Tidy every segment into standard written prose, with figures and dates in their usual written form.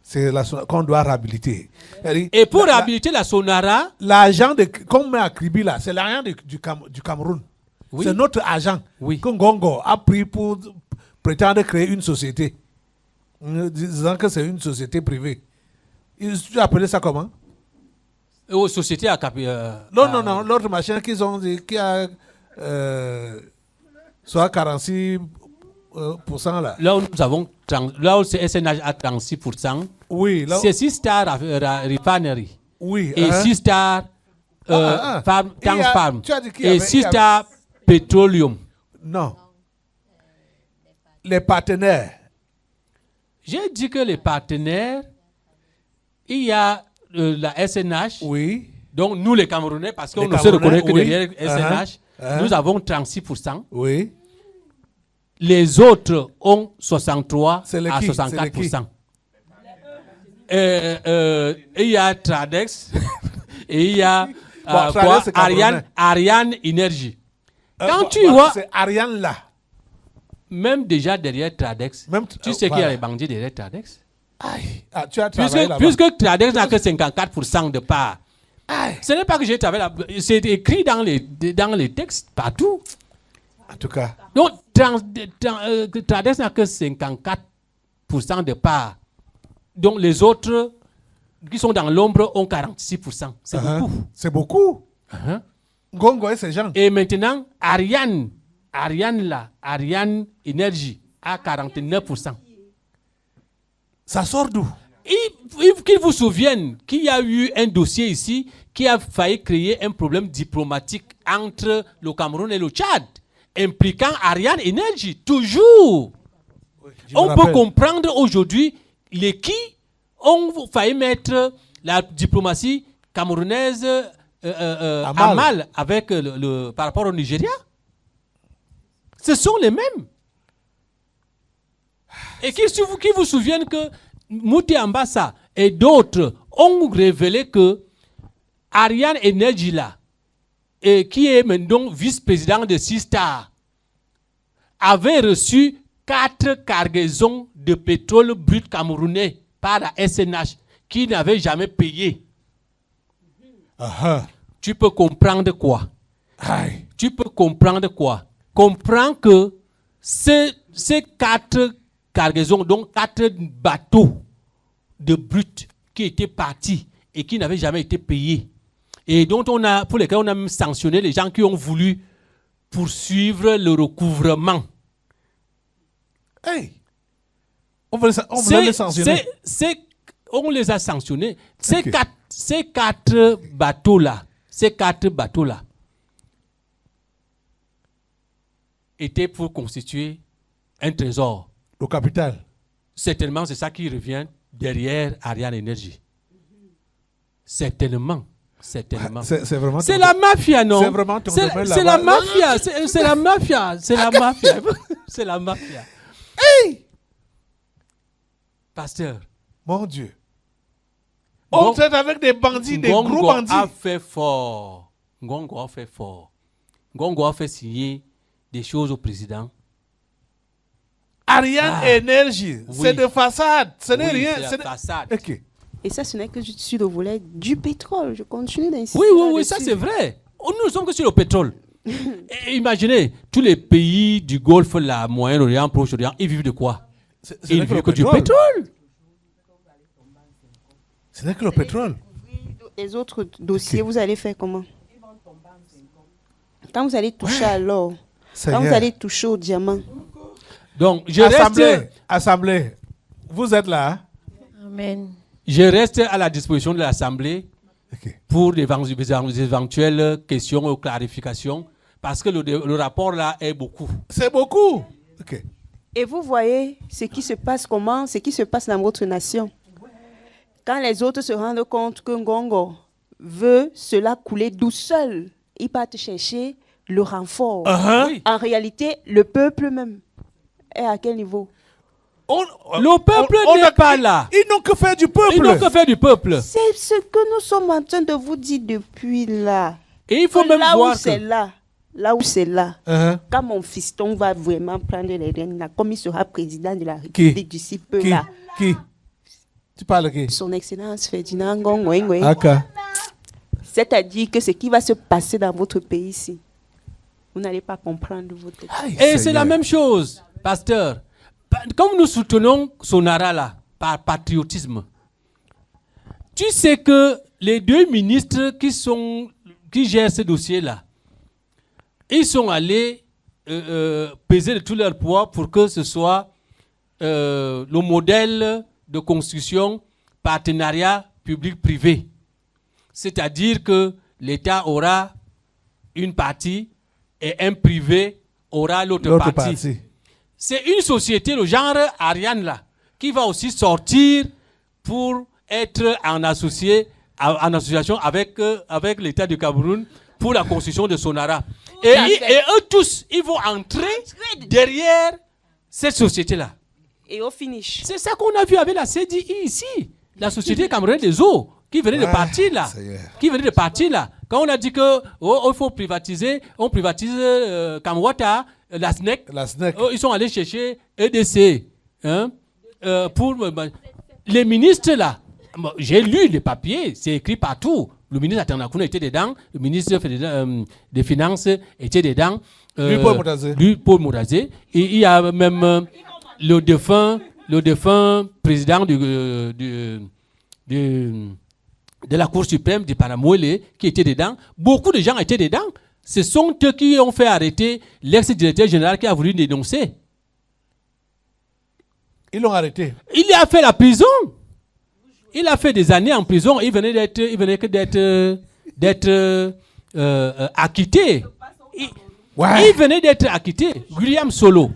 C'est qu'on doit réhabiliter. Et pour réhabiliter la Sonara, l'argent qu'on met à Kribi là, c'est l'argent du Cameroun. Oui. C'est notre argent que Ngongo a pris pour prétendre créer une société. Disant que c'est une société privée. Tu as appelé ça comment? Société à non, l'autre machin qu'ils ont dit, qui a soit 46%. Là. Là où nous avons, là où c'est SNH à 36%, oui, c'est 6 Star Refinery. Oui. Et 6 Star Farm, Farm. Et 6 Star Petroleum. Non. Les partenaires. J'ai dit que les partenaires, il y a la SNH. Oui. Donc nous les Camerounais, parce qu'on ne se reconnaît que derrière SNH, nous avons 36%. Oui. Les autres ont 63 à 64%. Il y a Tradex et il y a Ariane Energy. Quand tu vois, c'est Ariane là. Même déjà derrière Tradex, tu sais qu'il y a les bandits derrière Tradex. Tu as travaillé là-bas. Puisque Tradex n'a que 54% de part. Ce n'est pas que j'ai travaillé là, c'est écrit dans les textes partout. En tout cas. Donc, Tradex n'a que 54% de part. Donc, les autres qui sont dans l'ombre ont 46%. C'est beaucoup. C'est beaucoup. Ngongo et ces gens. Et maintenant, Ariane Energy à 49%. Ça sort d'où? Qu'il vous souvienne qu'il y a eu un dossier ici qui a failli créer un problème diplomatique entre le Cameroun et le Tchad, impliquant Ariane Energy, toujours. Oui, on peut comprendre aujourd'hui qui ont failli mettre la diplomatie camerounaise à mal avec par rapport au Nigeria. Ce sont les mêmes. Et qui vous souviennent que Mouti Ambassa et d'autres ont révélé que Ariane Energy là, qui est maintenant vice-président de Sistar, avait reçu 4 cargaisons de pétrole brut camerounais par la SNH qui n'avait jamais payé. Tu peux comprendre quoi? Tu peux comprendre quoi? Comprends que ces 4 cargaisons, donc 4 bateaux de brut qui étaient partis et qui n'avaient jamais été payés. Et dont pour lesquels on a même sanctionné les gens qui ont voulu poursuivre le recouvrement. On veut les sanctionner. On les a sanctionnés. Ces quatre bateaux-là, étaient pour constituer un trésor. Le capital. Certainement, c'est ça qui revient derrière Ariane Energy. Certainement. C'est la mafia, non? C'est vraiment ton domaine. C'est la mafia. C'est la mafia. C'est la mafia. C'est la mafia. Hey! Pasteur. Mon Dieu. On traite avec des bandits, des gros bandits. Ngongo a fait fort. Ngongo a fait signer des choses au président. Ariane Energy, c'est de façade. Ce n'est rien. C'est de façade. Okay. Et ça, ce n'est que sur le volet du pétrole. Je continue d'insister. Oui, ça c'est vrai. Nous ne sommes que sur le pétrole. Imaginez, tous les pays du Golfe, la Moyen-Orient, Proche-Orient, ils vivent de quoi? Ils vivent que du pétrole. Ce n'est que le pétrole. Les autres dossiers, vous allez faire comment? Quand vous allez toucher à l'or, quand vous allez toucher au diamant. Donc, Assemblée, vous êtes là. Amen. Je reste à la disposition de l'Assemblée pour des éventuelles questions ou clarifications, parce que le rapport là est beaucoup. C'est beaucoup. Et vous voyez ce qui se passe dans votre nation. Quand les autres se rendent compte que Ngongo veut cela couler d'où seul, ils partent chercher le renfort. Oui. En réalité, le peuple même est à quel niveau? Le peuple n'est pas là. Ils n'ont que faire du peuple. C'est ce que nous sommes en train de vous dire depuis là. Et il faut même voir là où c'est là. Quand mon fiston va vraiment prendre les rênes, comme il sera président de la République d'ici peu là. Tu parles qui? Son Excellence Ferdinand Ngongwengwe. Aka. C'est-à-dire que ce qui va se passer dans votre pays ici, vous n'allez pas comprendre votre... Et c'est la même chose, pasteur. Comme nous soutenons Sonara là, par patriotisme, tu sais que les deux ministres qui gèrent ce dossier-là, ils sont allés peser de tout leur poids pour que ce soit le modèle de construction partenariat public-privé. C'est-à-dire que l'État aura une partie et un privé aura l'autre partie. C'est une société, le genre Ariane là, qui va aussi sortir pour être en association avec l'État du Cameroun pour la construction de Sonara. Et eux tous, ils vont entrer derrière cette société-là. Et au finish. C'est ça qu'on a vu avec la CDI ici, la Société camerounaise des eaux, qui venait de partir là. Qui venait de partir là. Quand on a dit que il faut privatiser, on privatise Kamwata, la SNEC. Ils sont allés chercher EDC. Hein, pour les ministres là. J'ai lu les papiers, c'est écrit partout. Le ministre Atanakuna était dedans, le ministre des Finances était dedans. Lui, Paul Mourazé. Et il y a même le défunt président de la Cour suprême de Panamouele qui était dedans. Beaucoup de gens étaient dedans. Ce sont eux qui ont fait arrêter l'ex-directeur général qui a voulu dénoncer. Ils l'ont arrêté. Il a fait la prison. Il a fait des années en prison. Il venait d'être acquitté. Il venait d'être acquitté. William Solo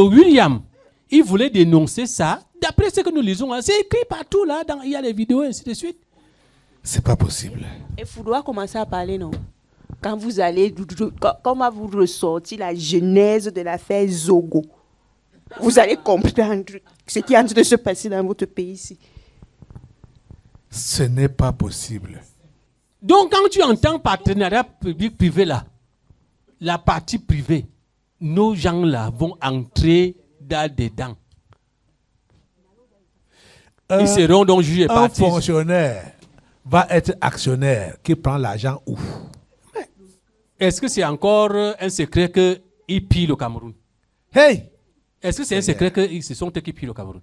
William, il voulait dénoncer ça. D'après ce que nous lisons, c'est écrit partout là. Il y a les vidéos et ainsi de suite. C'est pas possible. Il faudra commencer à parler, non? Quand vous allez, comment vous ressortir la genèse de l'affaire Zogo, vous allez comprendre ce qui est en train de se passer dans votre pays ici. Ce n'est pas possible. Donc, quand tu entends partenariat public-privé là, la partie privée, nos gens là vont entrer dedans. Ils seront donc jugés par un fonctionnaire va être actionnaire qui prend l'argent où? Est-ce que c'est encore un secret qu'ils pillent le Cameroun? Hey! Est-ce que c'est un secret que ce sont eux qui pillent le Cameroun?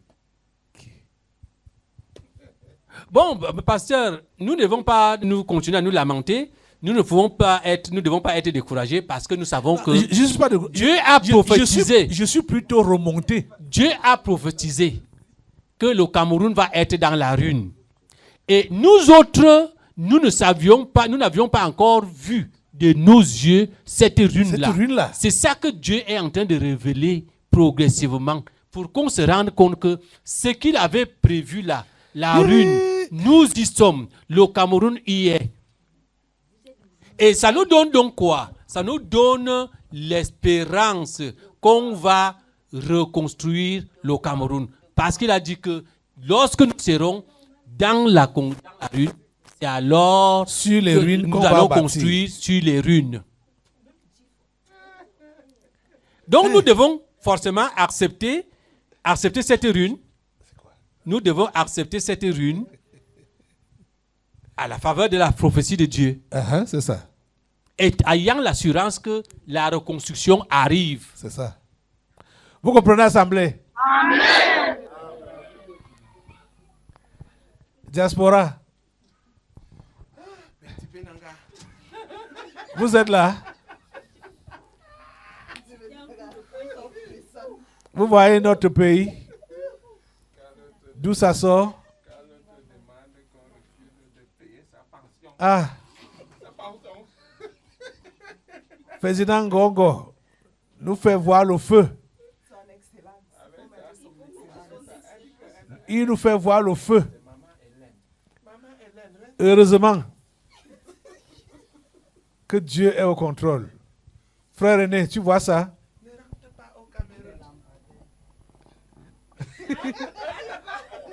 Bon, pasteur, nous ne devons pas nous continuer à nous lamenter. Nous ne devons pas être découragés parce que nous savons que Dieu a prophétisé. Je suis plutôt remonté. Dieu a prophétisé que le Cameroun va être dans la ruine. Et nous autres, nous n'avions pas encore vu de nos yeux cette ruine-là. C'est ça que Dieu est en train de révéler progressivement pour qu'on se rende compte que ce qu'il avait prévu là, la ruine, nous y sommes. Le Cameroun y est. Et ça nous donne donc quoi? Ça nous donne l'espérance qu'on va reconstruire le Cameroun. Parce qu'il a dit que lorsque nous serons dans la ruine, c'est alors sur les ruines nous allons construire sur les ruines. Donc nous devons forcément accepter cette ruine. Nous devons accepter cette ruine à la faveur de la prophétie de Dieu. C'est ça. Et ayant l'assurance que la reconstruction arrive. C'est ça. Vous comprenez, Assemblée? Amen. Diaspora. Vous êtes là? Vous voyez notre pays? D'où ça sort? Ah. Président Ngongo nous fait voir le feu. Il nous fait voir le feu. Heureusement que Dieu est au contrôle. Frère René, tu vois ça?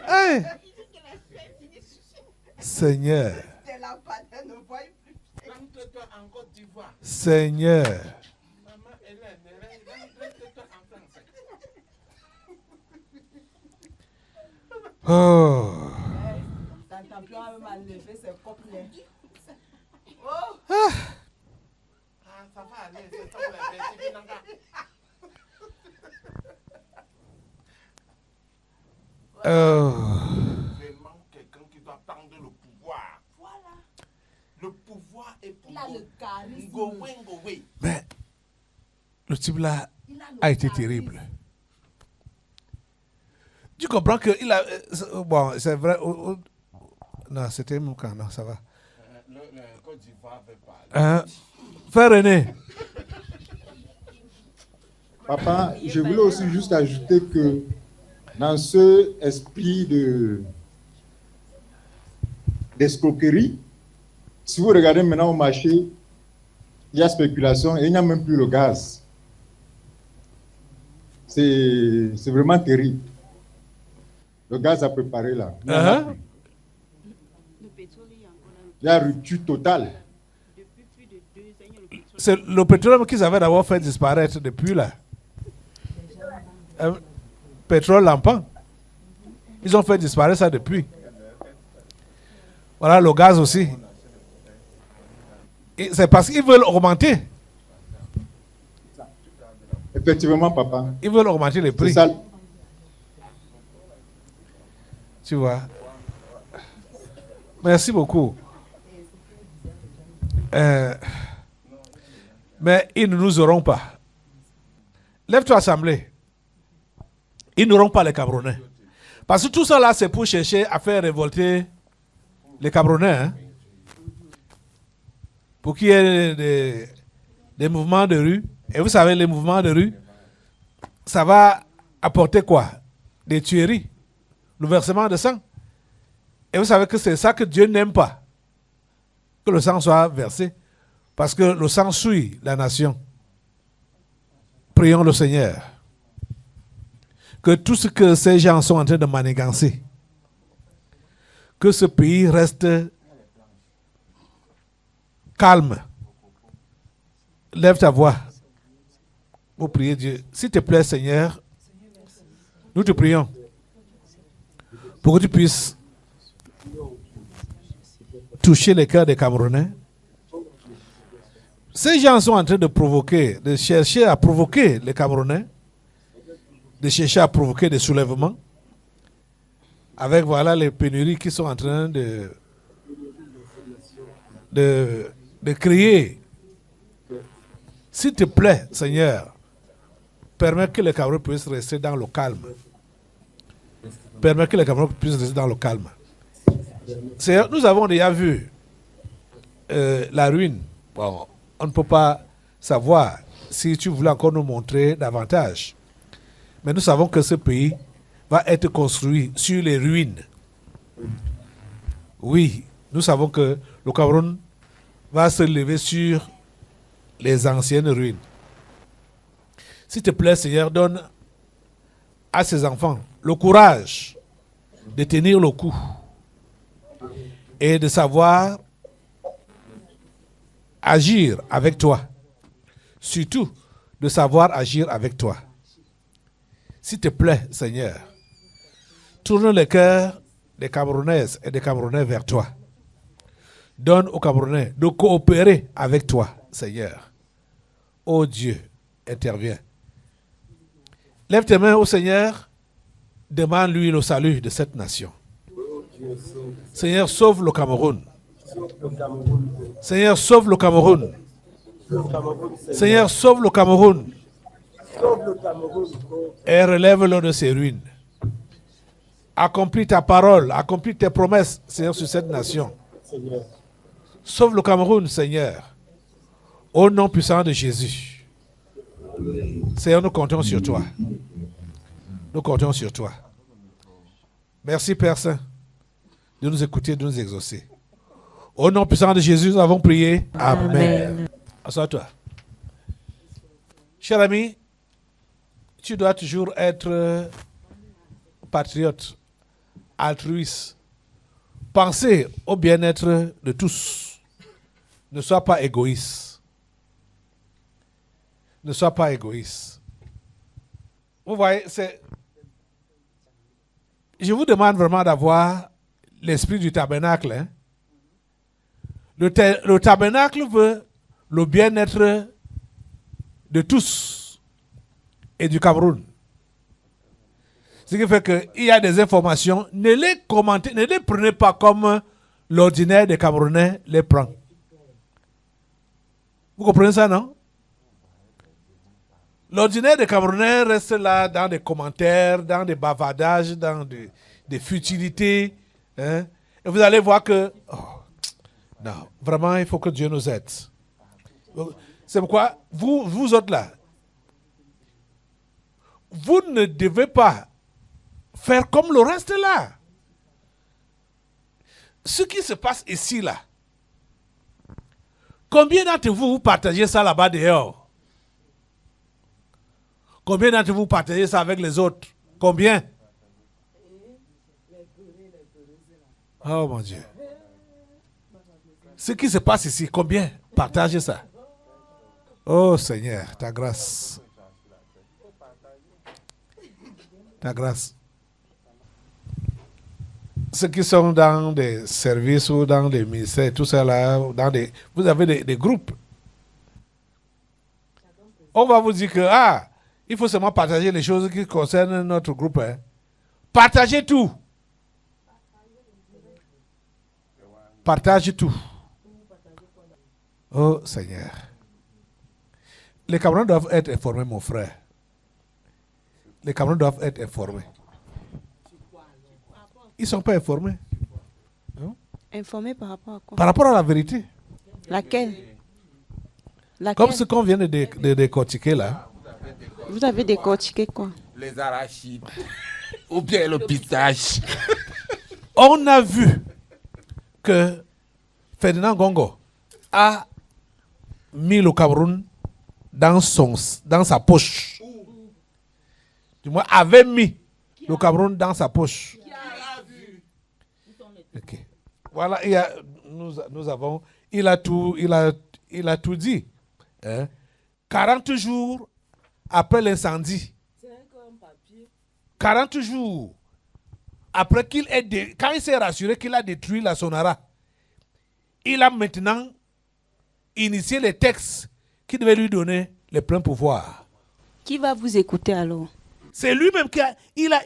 Hey. Seigneur. Seigneur. Oh. Vraiment quelqu'un qui doit prendre le pouvoir. Voilà. Le pouvoir est pour le charisme. Mais le type là a été terrible. Tu comprends que il a. Bon, c'est vrai. Non, c'était mon camp, non, ça va. Le Côte d'Ivoire veut parler. Frère René. Papa, je voulais aussi juste ajouter que dans ce esprit d'escroquerie, si vous regardez maintenant au marché, il y a spéculation et il n'y a même plus le gaz. C'est vraiment terrible. Le gaz à préparer là. Il y a rupture totale. C'est le pétrole qu'ils avaient d'abord fait disparaître depuis là. Pétrole lampant. Ils ont fait disparaître ça depuis. Voilà le gaz aussi. C'est parce qu'ils veulent augmenter. Effectivement, papa. Ils veulent augmenter les prix. C'est ça. Tu vois. Merci beaucoup. Mais ils ne nous auront pas. Lève-toi, assemblée. Ils n'auront pas les Camerounais. Parce que tout ça là, c'est pour chercher à faire révolter les Camerounais. Hein? Pour qu'il y ait des mouvements de rue. Et vous savez, les mouvements de rue, ça va apporter quoi? Des tueries. Le versement de sang. Et vous savez que c'est ça que Dieu n'aime pas. Que le sang soit versé. Parce que le sang souille la nation. Prions le Seigneur. Que tout ce que ces gens sont en train de manigancer, que ce pays reste calme. Lève ta voix pour prier Dieu. S'il te plaît, Seigneur, nous te prions pour que tu puisses toucher les cœurs des Camerounais. Ces gens sont en train de provoquer, de chercher à provoquer les Camerounais, de chercher à provoquer des soulèvements, avec voilà les pénuries qui sont en train de créer. S'il te plaît, Seigneur, permets que les Camerounais puissent rester dans le calme. Permets que les Camerounais puissent rester dans le calme. Seigneur, nous avons déjà vu la ruine. Bon, on ne peut pas savoir si tu voulais encore nous montrer davantage. Mais nous savons que ce pays va être construit sur les ruines. Oui, nous savons que le Cameroun va se lever sur les anciennes ruines. S'il te plaît, Seigneur, donne à ces enfants le courage de tenir le coup et de savoir agir avec toi. Surtout, de savoir agir avec toi. S'il te plaît, Seigneur, tourne les cœurs des Camerounaises et des Camerounais vers toi. Donne aux Camerounais de coopérer avec toi, Seigneur. Oh Dieu, interviens. Lève tes mains au Seigneur, demande-lui le salut de cette nation. Seigneur, sauve le Cameroun. Seigneur, sauve le Cameroun. Seigneur, sauve le Cameroun. Et relève-le de ses ruines. Accomplis ta parole, accomplis tes promesses, Seigneur, sur cette nation. Sauve le Cameroun, Seigneur. Au nom puissant de Jésus. Seigneur, nous comptons sur toi. Nous comptons sur toi. Merci, Père Saint, de nous écouter, de nous exaucer. Au nom puissant de Jésus, nous avons prié. Amen. Assois-toi. Cher ami, tu dois toujours être patriote, altruiste. Pensez au bien-être de tous. Ne sois pas égoïste. Ne sois pas égoïste. Vous voyez, je vous demande vraiment d'avoir l'esprit du tabernacle. Hein. Le tabernacle veut le bien-être de tous et du Cameroun. Ce qui fait qu'il y a des informations, ne les commentez, ne les prenez pas comme l'ordinaire des Camerounais les prend. Vous comprenez ça, non? L'ordinaire des Camerounais reste là dans des commentaires, dans des bavardages, dans des futilités. Hein? Et vous allez voir que... Oh, non, vraiment, il faut que Dieu nous aide. C'est pourquoi, vous autres là, vous ne devez pas faire comme le reste là. Ce qui se passe ici là, combien d'entre vous partagez ça là-bas dehors? Combien d'entre vous partagez ça avec les autres? Combien? Oh mon Dieu. Ce qui se passe ici, combien partagez ça? Oh Seigneur, ta grâce. Ta grâce. Ceux qui sont dans des services ou dans des ministères, tout ça là, vous avez des groupes. On va vous dire que, il faut seulement partager les choses qui concernent notre groupe. Hein. Partagez tout. Partage tout. Oh Seigneur. Les Camerounais doivent être informés, mon frère. Les Camerounais doivent être informés. Ils ne sont pas informés. Hein? Informés par rapport à quoi? Par rapport à la vérité. Laquelle? Comme ce qu'on vient de décortiquer là. Vous avez décortiqué quoi? Les arachides. Ou bien le pistache. On a vu que Ferdinand Gongo a mis le Cameroun dans sa poche. Du moins, avait mis le Cameroun dans sa poche. Okay. Voilà, nous avons, il a tout dit. Hein? 40 jours après l'incendie. 40 jours après quand il s'est rassuré qu'il a détruit la Sonara, il a maintenant initié les textes qui devaient lui donner les pleins pouvoirs. Qui va vous écouter alors? C'est lui-même qui a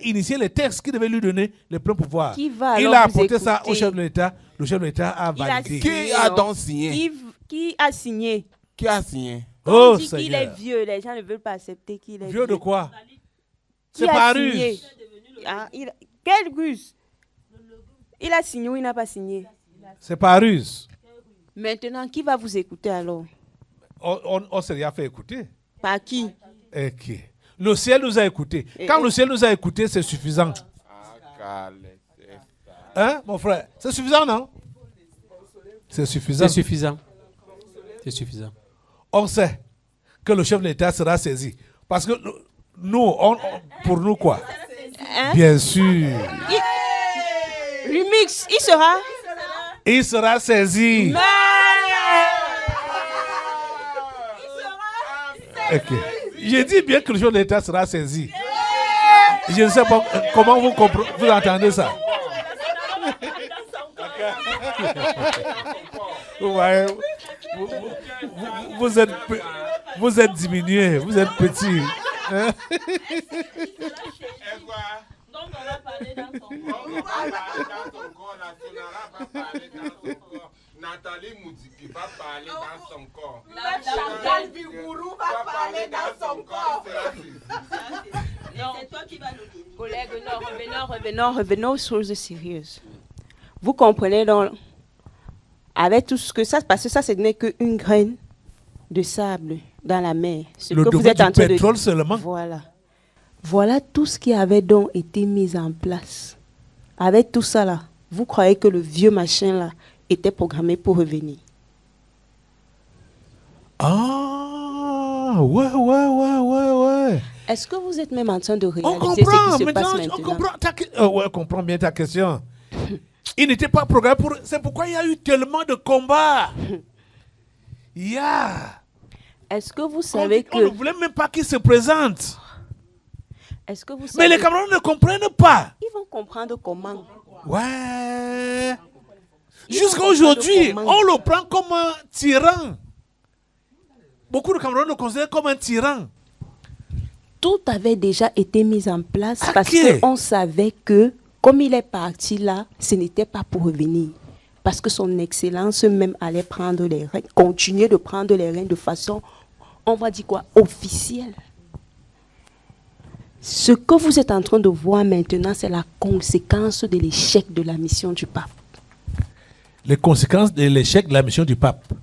initié les textes qui devaient lui donner les pleins pouvoirs. Qui va il alors a vous apporté ça écouter? au chef de l'État. Le chef de l'État a validé. Qui a donc signé? Qui a signé? Qui a signé? On Oh dit qu'il Seigneur. est vieux, les gens ne veulent pas accepter qu'il est Vieux de quoi? Qui C'est a pas signé? ruse. Quelle ruse? Il a signé ou il n'a pas signé? C'est pas ruse. Maintenant, qui va vous écouter alors? On s'est rien fait écouter. Par qui? Okay. Le ciel nous a écoutés. Quand le ciel nous a écoutés, c'est suffisant. Hein, mon frère? C'est suffisant, non? C'est suffisant. C'est suffisant. C'est suffisant. On sait que le chef de l'État sera saisi. Parce que nous, pour nous quoi? Hein? Bien sûr. Remix, il sera? Il sera saisi. Ok. Je dis bien que le chef de l'État sera saisi. Je ne sais pas comment vous entendez ça. Ouais. Vous êtes diminué, vous êtes petit. Hein? Donc on va parler dans son corps. On va parler dans son corps. La Sonara va parler dans son corps. Nathalie Moudiki va parler dans son corps. Chantal Bigourou va parler dans son corps. C'est toi qui vas nous dire. Collègues, non, revenons aux choses sérieuses. Vous comprenez donc, avec tout ce que ça, parce que ça, ce n'est qu'une graine de sable dans la mer. Ce Le que vous domaine êtes en du train pétrole de... seulement. Voilà tout ce qui avait donc été mis en place. Avec tout ça là, vous croyez que le vieux machin là était programmé pour revenir? Ah, ouais. Est-ce que vous êtes même en train de On réaliser comprend, ce qui se passe maintenant, maintenant? on comprend bien ta question. Il n'était pas programmé pour... C'est pourquoi il y a eu tellement de combats. Est-ce que vous savez On ne que... voulait même pas qu'il se présente. Est-ce que vous savez... Mais les Camerounais ne comprennent pas. Ils vont comprendre comment. Ouais. Ils Jusqu'à vont aujourd'hui, comprendre on le prend comme un tyran. Beaucoup de Camerounais le considèrent comme un tyran. Tout avait déjà été mis en place parce Ok. qu'on savait que, comme il est parti là, ce n'était pas pour revenir. Parce que son excellence même allait prendre les rênes, continuer de prendre les rênes de façon, on va dire quoi, officielle. Ce que vous êtes en train de voir maintenant, c'est la conséquence de l'échec de la mission du pape. Les conséquences de l'échec de la mission du pape.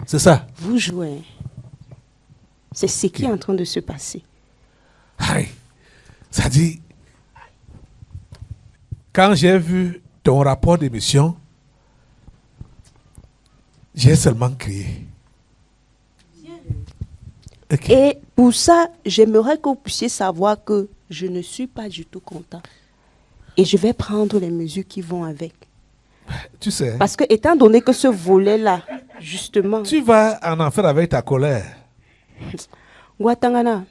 C'est ça. Vous jouez. C'est ce qui est en train de se passer. Aïe. Ça dit, quand j'ai vu ton rapport d'émission, j'ai seulement crié. Ok. Et pour ça, j'aimerais que vous puissiez savoir que je ne suis pas du tout content. Et je vais prendre les mesures qui vont avec. Tu sais, Parce que, étant donné que ce volet-là, justement, tu vas en enfer avec ta colère. Guatangana,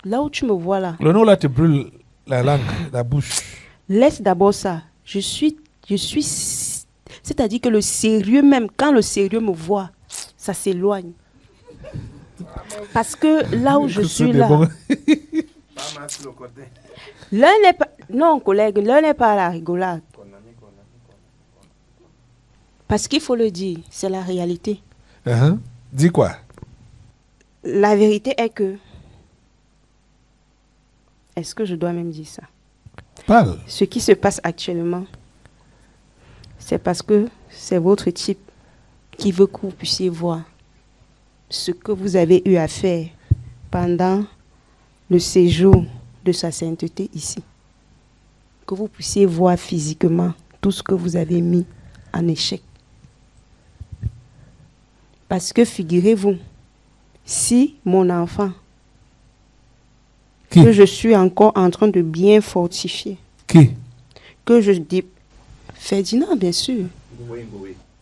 là où tu me vois là, Le nom là te brûle la langue, la bouche. laisse d'abord ça. C'est-à-dire que le sérieux même, quand le sérieux me voit, ça s'éloigne. Parce que là où je Que suis c'est là, des bons. Pas mal sur le côté. l'un n'est pas, non collègue, l'un n'est pas à la rigolade. Parce qu'il faut le dire, c'est la réalité. Uh-huh. Dis quoi? La vérité est que, est-ce que je dois même dire ça? Parle. Ce qui se passe actuellement, c'est parce que c'est votre type qui veut que vous puissiez voir ce que vous avez eu à faire pendant le séjour de sa sainteté ici. Que vous puissiez voir physiquement tout ce que vous avez mis en échec. Parce que figurez-vous, si mon enfant, Qui? que je suis encore en train de bien fortifier, Qui? que je dis, Ferdinand, bien sûr,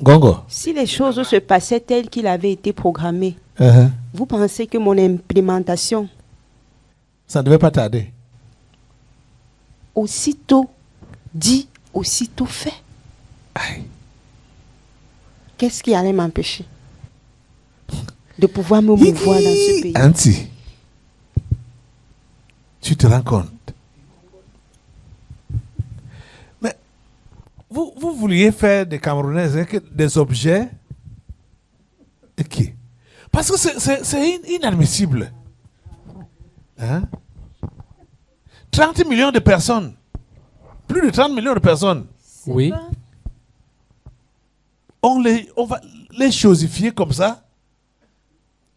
Gongo. si les choses se passaient telles qu'il avait été programmé, Uh-huh. vous pensez que mon implémentation, Ça ne devait pas tarder. aussitôt dit, aussitôt fait, Aïe. qu'est-ce qui allait m'empêcher de pouvoir me mouvoir dans ce pays? Anti, tu te rends compte? Mais vous vouliez faire des Camerounaises des objets qui? Parce que c'est inadmissible. Hein? 30 millions de personnes. Plus de 30 millions de personnes. Oui. On va les chosifier comme ça.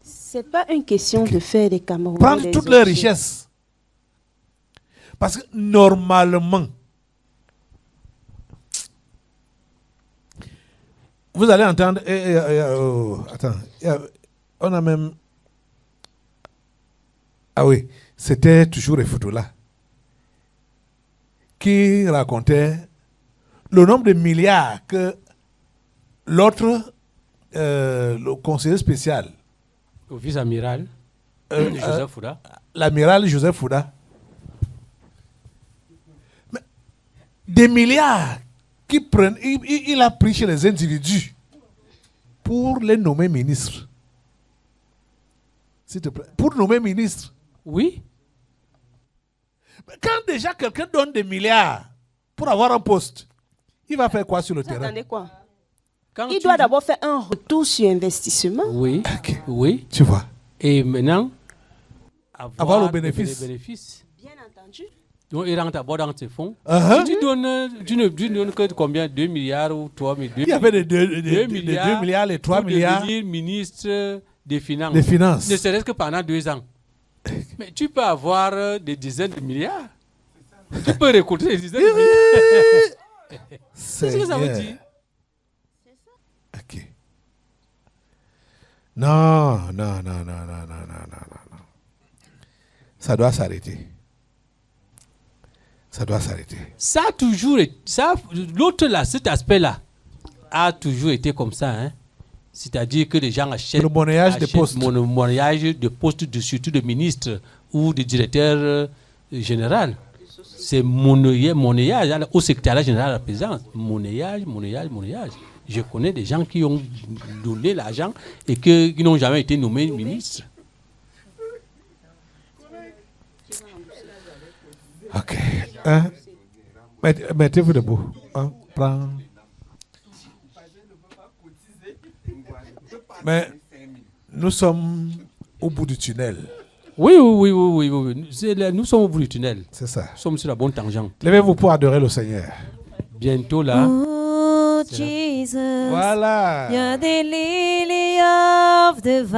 C'est pas une question de faire des Camerounais Prendre des toutes les objets. richesses. Parce que normalement, vous allez entendre. Attends, on a même. Ah oui, c'était toujours Efoutoula qui racontait le nombre de milliards que l'autre, le conseiller spécial, Au vice-amiral, Joseph Fouda. l'amiral Joseph Fouda, mais des milliards qui prennent, il a pris chez les individus pour les nommer ministres. S'il te plaît, pour nommer ministres. Oui. Mais quand déjà quelqu'un donne des milliards pour avoir un poste, il va faire quoi sur le Vous terrain? attendez quoi? Quand Il tu doit dis- d'abord faire un retour sur investissement. Oui. Ok. Oui. Tu vois. Et maintenant, Avoir le les bénéfice. bénéfices. Bien entendu. Donc, il rentre d'abord dans tes fonds. Uh-huh. Tu ne donnes que combien? 2 milliards ou 3 milliards? Il y avait des 2 milliards, les 3 pour milliards devenir ministre des Finances. des finances. Ne serait-ce que pendant 2 ans. Mais tu peux avoir des dizaines de milliards. Tu peux récolter des dizaines de milliards. C'est ce que ça veut Seigneur. dire. Ok. Non. Ça doit s'arrêter. Ça doit s'arrêter. Ça a toujours été, l'autre là, cet aspect-là, a toujours été comme ça. Hein? C'est-à-dire que les gens achètent Le monnayage des postes. Le monnayage de postes, surtout de ministres ou de directeurs généraux. C'est monnayage au secrétariat général de la présidence. Monnayage. Je connais des gens qui ont donné l'argent et qui n'ont jamais été nommés ministres. Ok. Hein? Mettez-vous debout. Hein? Prends. Mais nous sommes au bout du tunnel. Oui. Nous sommes au bout du tunnel. C'est ça. Nous sommes sur la bonne tangente. Levez-vous pour adorer le Seigneur. Bientôt là. Oh, Jesus. Voilà. You're the lily of the C'est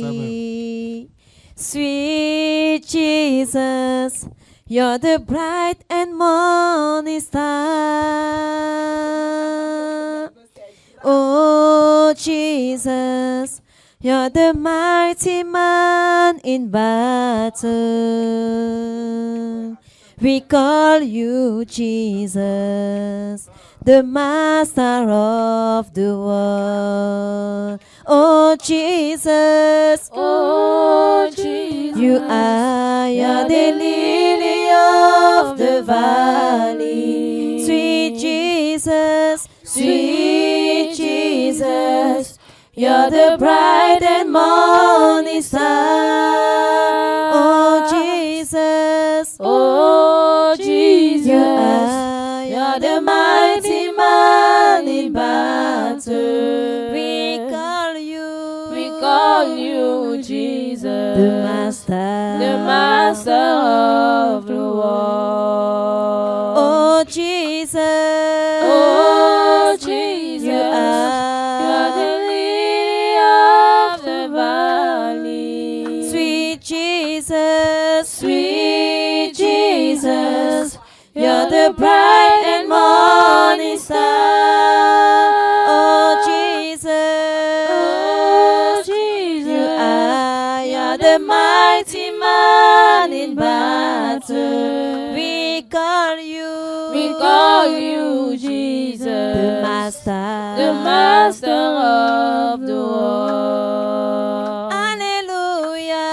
ça valley. Sweet Jesus, you're the bright and morning star. Oh, Jesus, you're the mighty man in battle. We call you Jesus, the master of the world. Oh, Jesus, Oh, Jesus, you're the lily of the valley. Sweet Jesus, sweet Jesus, you're the bright and morning star. Oh, Jesus, oh, Jesus, you're the mighty man in battle. We call you Jesus, the master of the world. Oh, Jesus, Oh, Jesus, you're the lily of the valley. Sweet Jesus, Sweet Jesus, you're the bright and morning star. Oh, Jesus, oh, Jesus, you're the mighty man in battle. We call you Jesus, the master of the world. Hallelujah.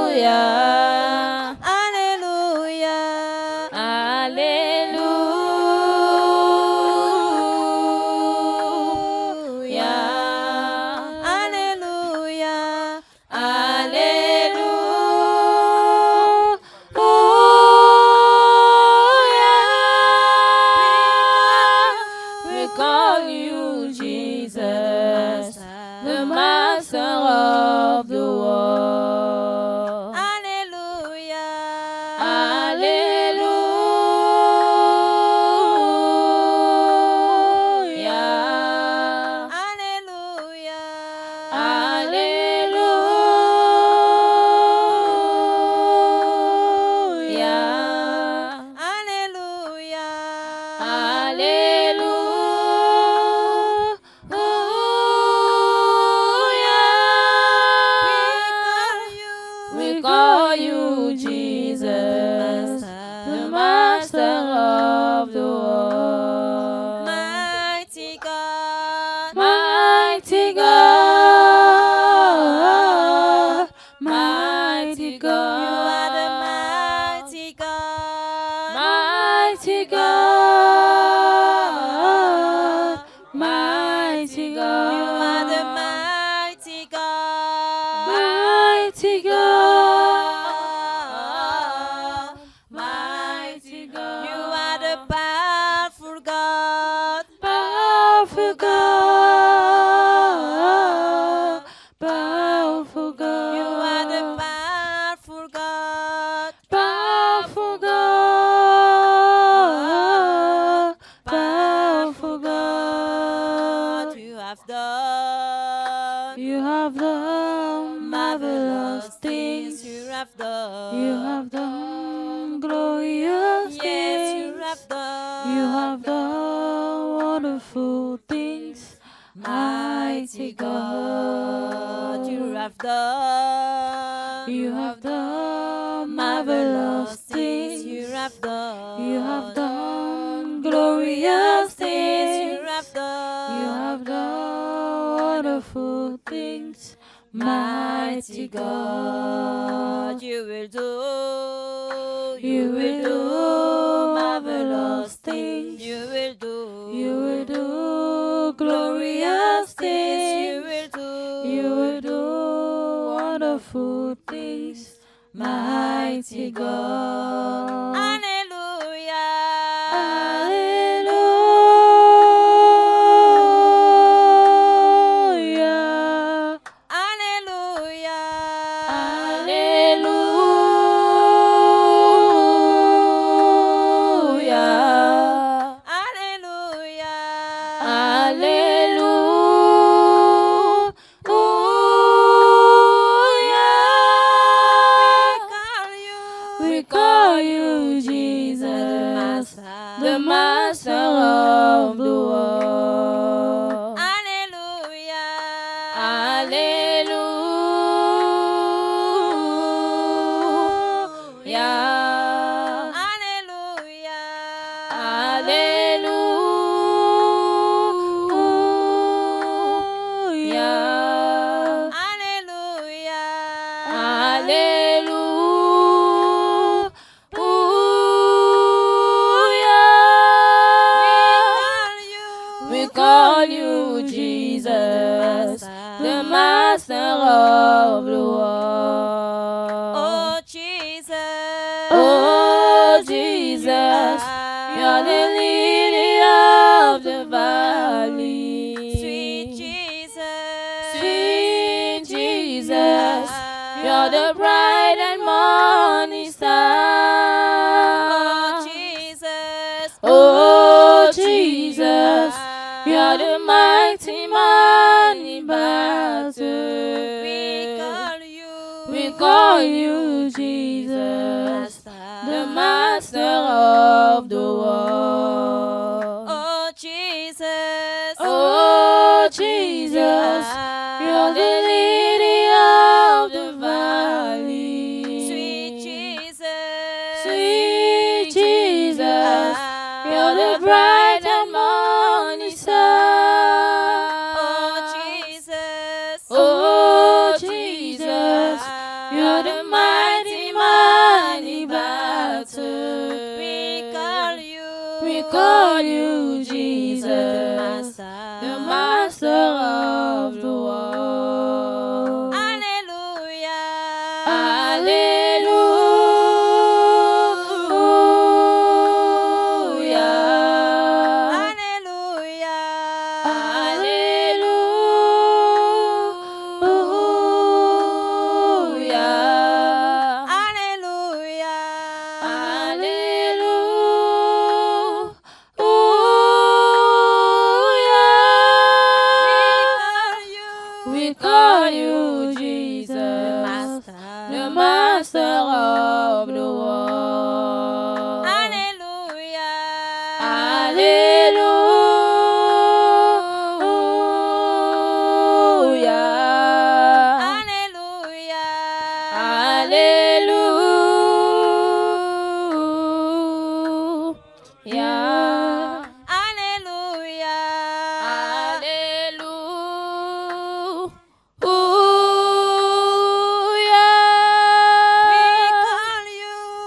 Hallelujah. Hallelujah. Hallelujah. Hallelujah. We call you Jesus, the master of the world. Hallelujah. We call you Jesus, the master of the world. Mighty God, Mighty God, mighty God, you are the mighty God. mighty God, mighty You are the God, mighty God. mighty God, mighty God. You are the powerful God. Powerful God, powerful God. You are the powerful God. Powerful God, powerful God. You have done marvelous things. You have done. You have done glorious Yes, things. you have done. You have done wonderful things. Mighty God, You have done. you have done marvelous things. You have done. You have done glorious glorious things. You have done. You have done wonderful things, mighty God. You will do. You will do marvelous things. You will do. You will do glorious things. You will do. You will do wonderful things, mighty God. Hallelujah. Hallelujah. Hallelujah. Hallelujah. Hallelujah. Hallelujah. We call you Jesus, the Master of the world. Hallelujah. Hallelujah. Hallelujah. We call you Jesus, the Master of the world. Oh Jesus. Oh Jesus, you're the lily of the valley. Sweet Jesus. Sweet Jesus, you're the bright and morning star. Oh Jesus. Oh Jesus, you're the mighty man in battle. We call you Jesus, the Master of the world. Oh Jesus. Oh Jesus, you're the lily of the valley. Sweet Jesus. Sweet Jesus, you're the bright and morning star. Oh Jesus. Oh Jesus, you're the mighty man in battle. We call you Jesus, the Master of the world. Hallelujah. We call you Jesus, the Master of the world. Hallelujah. Hallelujah.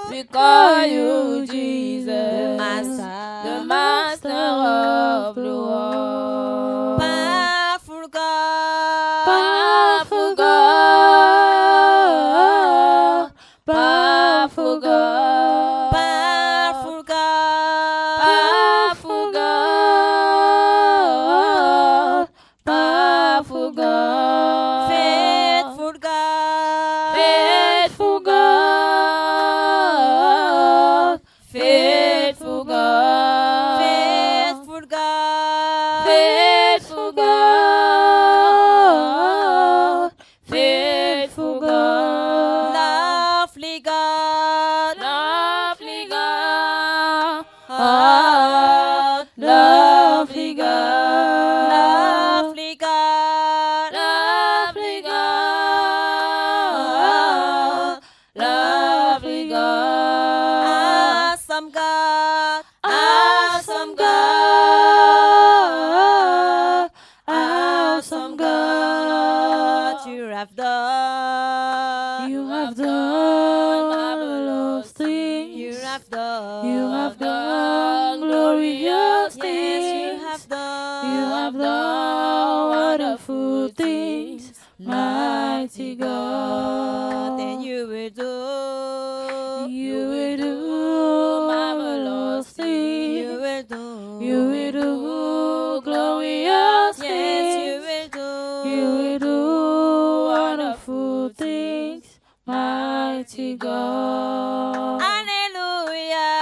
We call you Jesus, the Master of the world. Powerful God. Powerful God, powerful God, Powerful God. powerful God, powerful God, Faithful God. faithful God, faithful God, Faithful God. faithful God, faithful God, Lovely God. lovely God, ah, lovely God, Lovely God. lovely God, done marvelous things. You have done. You have done glorious Yes, things. you have done. You have done wonderful things, mighty God. And you will do. You will do marvelous things. You will do. You will do glorious Yes, you things. will do. You will do wonderful things, mighty God. Hallelujah.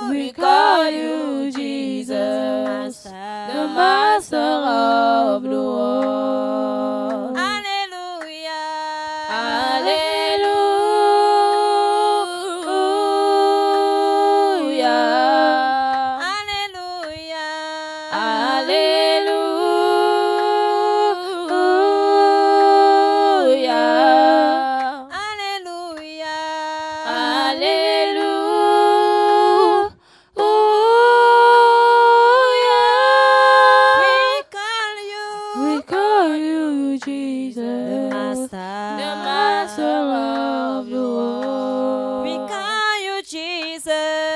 We call you Jesus, the Master of the world. Hallelujah. Hallelujah. We call you Jesus, the Master of the world. We call you Jesus.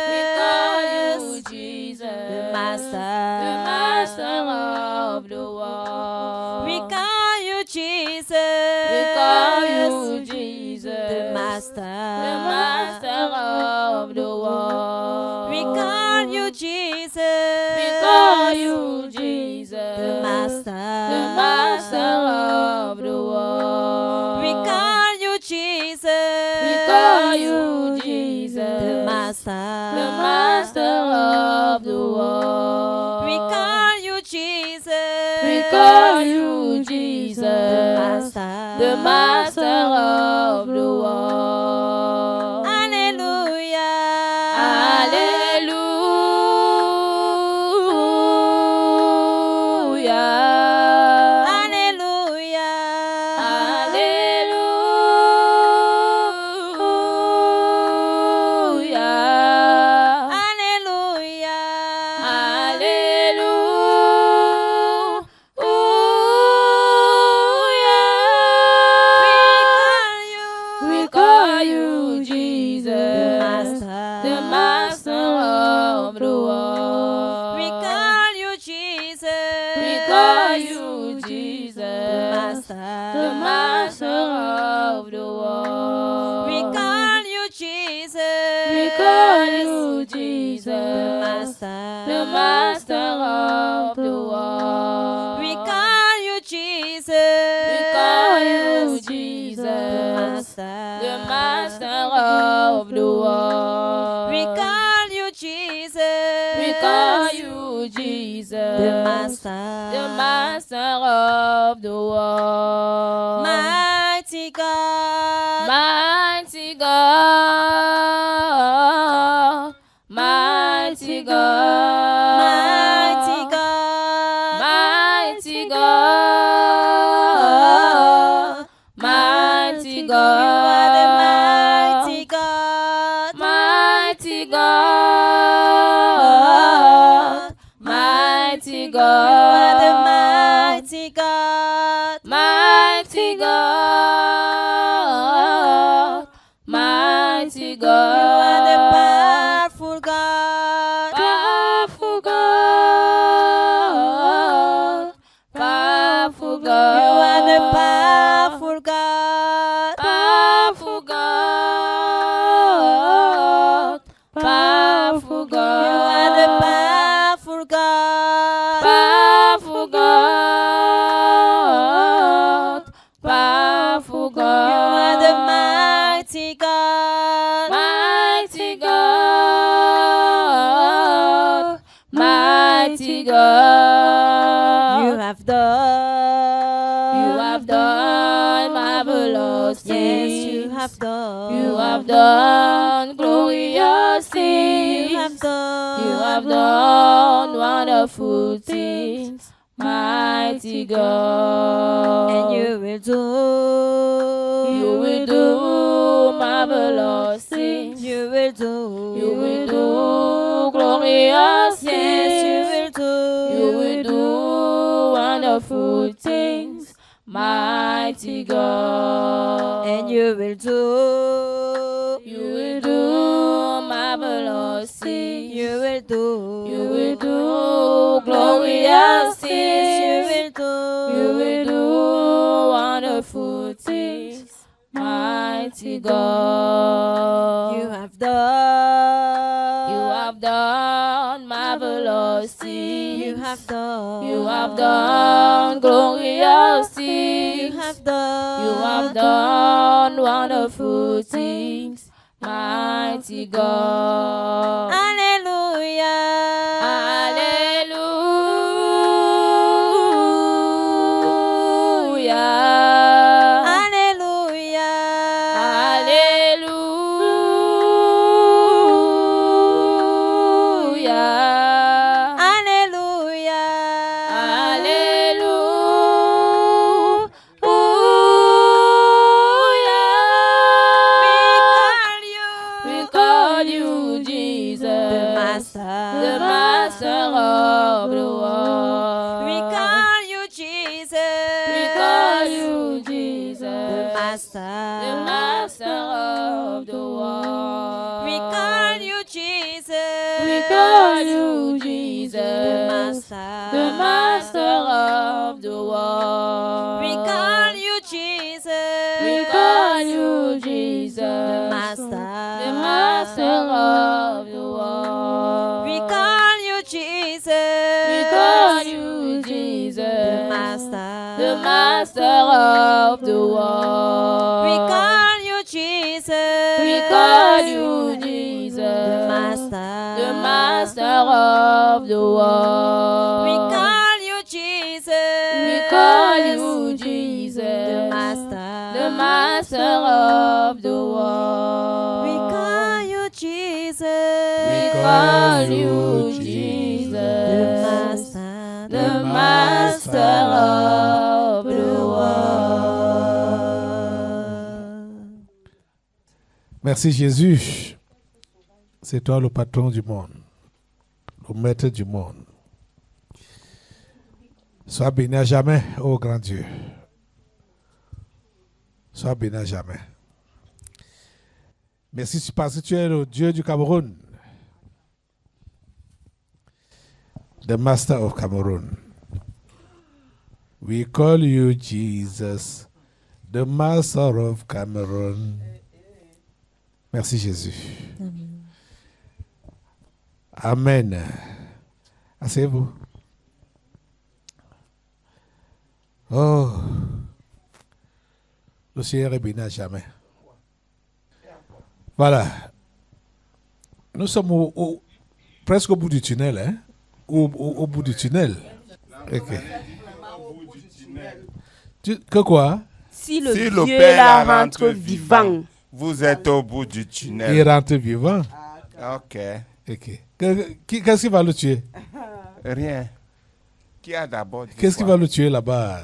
We call you Jesus, The Master. the Master of the world. We call you Jesus. We call you Jesus, The Master. the Master of the world. We call you Jesus. We call you Jesus, The Master. the Master of the world. We call you Jesus. We call you Jesus, The Master. the Master of the world. We call you Jesus. We call you Jesus, The Master. the Master of the world. Hallelujah. Hallelujah. Hallelujah. Hallelujah. Hallelujah. We call you Jesus, the Master of the world. We call you Jesus. We call you Jesus, the Master of the world. We call you Jesus. We call you Jesus, the Master of the world. We call you Jesus. We call you Jesus, the Master of the world. We call you Jesus. We call you Jesus, The Master. the Master of the world. Mighty God. Mighty God, mighty God, Mighty God. mighty God, mighty You are the God, mighty God. mighty God, mighty You are the God, mighty God. mighty God, mighty You are the God, powerful God. powerful God, powerful You are the God, powerful God. powerful God, powerful You are the God, powerful God. powerful God, powerful You are the God, mighty God. mighty God, mighty God. You have done. You have done marvelous Yes, things. you have done. You have done glorious things. You have done. You have done wonderful things, mighty God. And you will do. You will do marvelous things. You will do. You will do glorious Yes, you things. will do. You will do wonderful things, mighty God. And you will do. You will do marvelous things. You will do. You will do glorious things. You will do. You will do wonderful things, mighty God. You have done. You have done marvelous things. You have done. You have done glorious things. You have done. You have done wonderful things, mighty God. Hallelujah. Hallelujah. Hallelujah. Hallelujah. Hallelujah. We call you Jesus, The Master. the Master of the world. We call you Jesus. We call you Jesus, The Master. the Master of the world. We call you Jesus. We call you Jesus, The Master. the Master of the world. We call you Jesus. We call you Jesus, The Master. the Master of the world. We call you Jesus. We call you Jesus, The Master. the Master of the world. We call you Jesus. We call you Jesus, The Master. the Master of the world. We call you Jesus. We call you Jesus, The Master. the Master of the world. We call you Jesus. We call you Jesus, The Master. the Master of the world. Merci Jésus. C'est toi le patron du monde, le maître du monde. Sois béni à jamais, ô grand Dieu. Sois béni à jamais. Merci parce que tu es le Dieu du Cameroun. The Master of Cameroon. We call you Jesus, the Master of Cameroon. Merci Jésus. Amen. Asseyez-vous. Oh, le Seigneur est béni à jamais. Voilà. Nous sommes presque au bout du tunnel, hein? Au bout du tunnel. Ok. Que quoi? Si le Si Dieu le Père là la rentre vivant. Vous êtes au bout du tunnel. Il rentre vivant. Ok. Ok. Qu'est-ce qui va le tuer? Rien. Qui a d'abord dit Qu'est-ce qui quoi? va le tuer là-bas?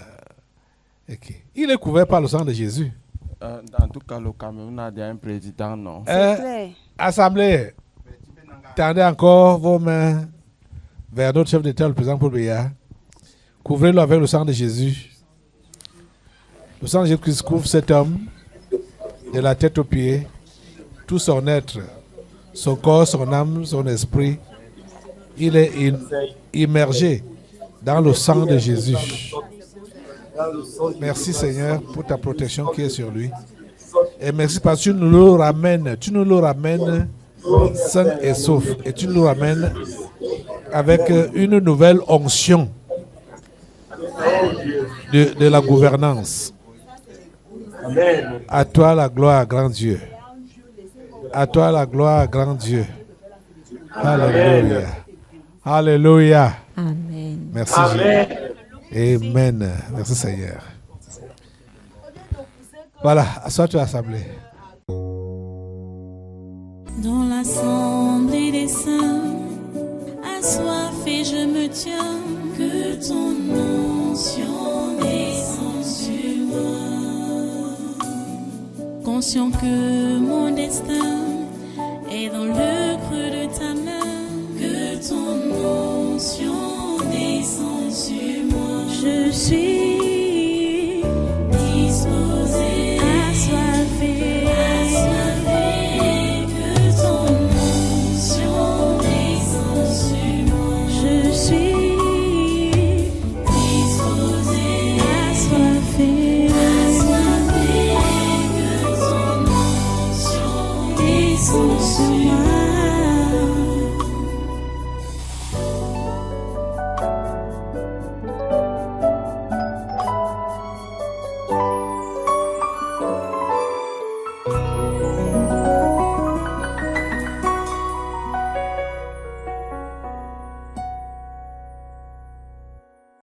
Ok. Il est couvert par le sang de Jésus. En tout cas, le Cameroun a déjà un président, non? C'est clair. Assemblée, tendez encore vos mains vers notre chef d'État, le président Paul Biya. Couvrez-le avec le sang de Jésus. Le sang de Jésus couvre cet homme de la tête aux pieds, tout son être, son corps, son âme, son esprit. Il est immergé dans le sang de Jésus. Merci Seigneur pour ta protection qui est sur lui. Et merci parce que tu nous le ramènes sain et sauf. Et tu nous le ramènes avec une nouvelle onction de la gouvernance. À toi la gloire, grand Dieu. À toi la gloire, grand Dieu. Alléluia. Alléluia. Amen. Merci Jésus. Amen. Merci Seigneur. Voilà, assois-toi assemblée. Dans l'assemblée des saints, assoiffé je me tiens, que ton onction descende sur moi. Conscient que mon destin